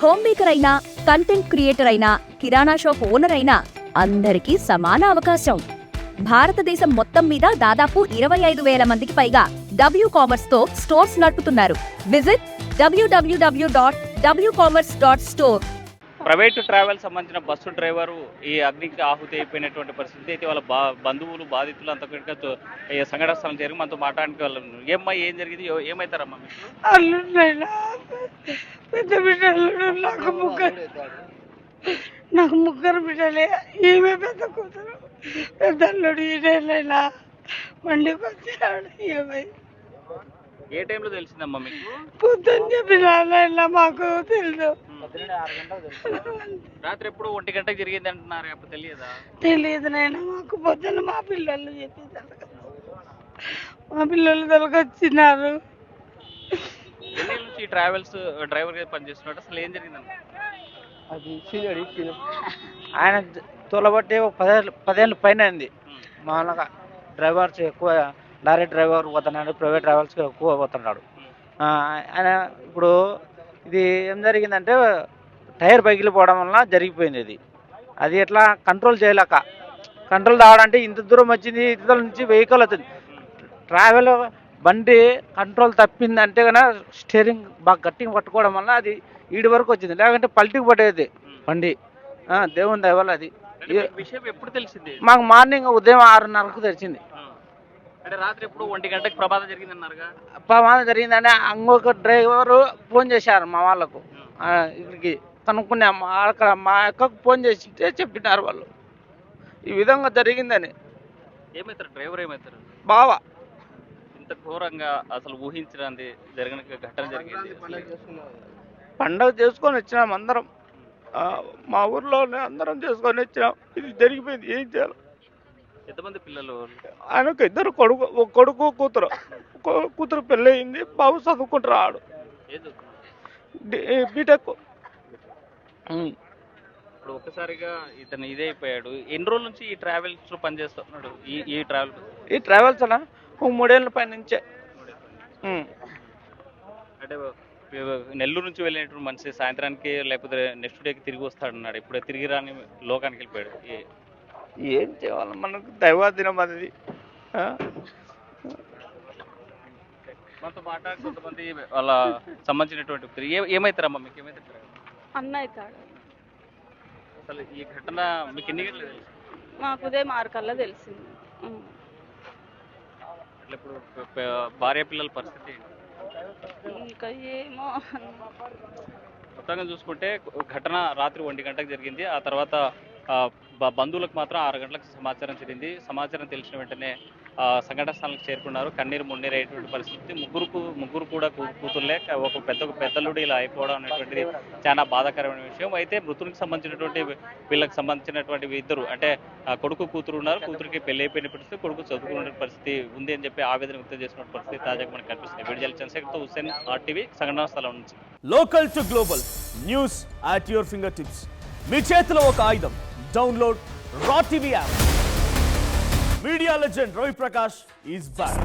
Home maker అయినా, content creator అయినా, కిరాణా shop owner అయినా అందరికీ సమాన అవకాశం. భారతదేశం మొత్తం మీద దాదాపు 25,000 మందికి పైగా WCommerce తో స్టోర్స్ నడుపుతున్నారు. Visit www.wcommerce.store. ప్రైవేట్ ట్రావెల్ సంబంధించిన బస్సు డ్రైవరు ఈ అగ్నికి ఆహుతి అయిపోయినటువంటి పరిస్థితి అయితే వాళ్ళ బంధువులు బాధితులు అంత సంఘటన స్థలం జరిగి మనతో మాట్లాడడానికి వాళ్ళు ఏమ్మా ఏం జరిగింది ఏమవుతారమ్మా మీకు? అల్లుడైనా పెద్ద బిడ్డలు నాకు ముగ్గురు బిడ్డలే. ఈమె పెద్ద కూతురు, పెద్ద అల్లుడు ఈడైనా వండికి వచ్చాడు. ఏ టైంలో తెలిసిందమ్మా మీకు? పొద్దున్న చెప్పిన మాకు తెలుసు. రాత్రి ఎప్పుడు 1 గంటకు జరిగింది అంటున్నారు, అప్పుడు తెలియదా? తెలియదు నైనా మాకు. పొద్దున్న మా పిల్లలు చెప్పేదారు, మా పిల్లలు తొలగొచ్చినారు. ఎన్ని నుంచి ఈ ట్రావెల్స్ డ్రైవర్ గా పనిచేస్తున్నాడు, అసలు ఏం జరిగిందన్న? అది ఆయన తోలబట్టి ఒక 10 ఏళ్ళ పైన అయింది. మామూలుగా డ్రైవర్స్ ఎక్కువ లారీ డ్రైవర్ పోతున్నాడు, ప్రైవేట్ ట్రావెల్స్కి ఎక్కువ పోతున్నాడు. ఆయన ఇప్పుడు ఇది ఏం జరిగిందంటే టైర్ పగిలిపోవడం వల్ల జరిగిపోయింది. అది ఎట్లా కంట్రోల్ చేయలేక, కంట్రోల్ రావడంటే ఇంత దూరం వచ్చింది, ఇంత నుంచి వెహికల్ వచ్చింది. ట్రావెల్ బండి కంట్రోల్ తప్పిందంటే కన్నా స్టీరింగ్ బాగా గట్టిగా పట్టుకోవడం వల్ల అది ఈడి వరకు వచ్చింది, లేకుంటే పల్టికి పట్టేది బండి. దేవుని దయ వల్ల అది విషయం ఎప్పుడు తెలిసింది? మాకు మార్నింగ్ ఉదయం 6:30కు తెలిసింది. అంటే రాత్రి ఎప్పుడు 1 గంటకు ప్రమాదం జరిగిందన్నారుగా? ప్రమాదం జరిగిందని ఇంకొక డ్రైవరు ఫోన్ చేశారు మా వాళ్ళకు. ఇక్కడికి కనుక్కున్నాము, అక్కడ మా అక్కకు ఫోన్ చేసి చెప్పినారు వాళ్ళు ఈ విధంగా జరిగిందని. ఏమవుతారు డ్రైవర్, ఏమవుతారు బావా? ఇంత ఘోరంగా అసలు ఊహించడానికి జరిగిన ఘటన జరిగింది. పండగ చేసుకొని వచ్చినాం అందరం, మా ఊర్లోనే అందరం చేసుకొని వచ్చినాం. ఇది జరిగిపోయింది, ఏం చేయాలి? ఎంతమంది పిల్లలు? ఆయనకు 2 కొడుకు, ఒక కొడుకు కూతురు. కూతురు పెళ్ళి అయింది, బాబు చదువుకుంటున్నాడు బీటెక్. ఇప్పుడు ఒక్కసారిగా ఇతను ఇదే అయిపోయాడు. ఎన్ని రోజుల నుంచి ఈ ట్రావెల్స్ లో పనిచేస్తున్నాడు? ఈ ట్రావెల్స్ అలా 3 ఏళ్ళ పై నుంచే. అంటే నెల్లూరు నుంచి వెళ్ళినటువంటి మనిషి సాయంత్రానికి లేకపోతే నెక్స్ట్ డేకి తిరిగి వస్తాడన్నాడు. ఇప్పుడు తిరిగి రాని లోకానికి వెళ్ళిపోయాడు. ఏం చేయాలి, మనకు దైవాధీనం అది. మనతో మాట్లాడి కొంతమంది వాళ్ళ సంబంధించినటువంటి ఏమవుతారమ్మా మీకు? ఏమైతారు? అన్న అవుతాడు. అసలు ఈ ఘటన మీకు ఎన్ని గంటలు తెలుసు? మాకు ఉదయం 6 కల్లా తెలిసింది. అట్లా ఇప్పుడు భార్య పిల్లల పరిస్థితి ఇంకా ఏమో. మొత్తంగా చూసుకుంటే ఘటన రాత్రి 1 గంటకు జరిగింది. ఆ తర్వాత బంధువులకు మాత్రం 6 గంటలకు సమాచారం చెందింది. సమాచారం తెలిసిన వెంటనే సంఘటన స్థలానికి చేరుకున్నారు. కన్నీరు మున్నీరయ్యేటువంటి పరిస్థితి. ముగ్గురు కూడా కూతుర్లే. ఒక పెద్దలుడు ఇలా అయిపోవడం అనేటువంటిది చాలా బాధాకరమైన విషయం. అయితే మృతునికి సంబంధించినటువంటి వీళ్ళకి సంబంధించినటువంటి ఇద్దరు, అంటే కొడుకు కూతురు ఉన్నారు. కూతురికి పెళ్లి అయిపోయిన పరిస్థితి, కొడుకు చదువుకునే పరిస్థితి ఉంది అని చెప్పి ఆవేదన వ్యక్తం చేసిన పరిస్థితి తాజాగా మనకు కనిపిస్తుంది. వీడియో చంద్రశేఖర్తో హుస్సేన్, RTV, సంఘటన స్థలం నుంచి. Local to global news at your finger tips. మీ చేతిలో ఒక ఆయుధం. Download raw TV app. Media legend Ravi Prakash is back.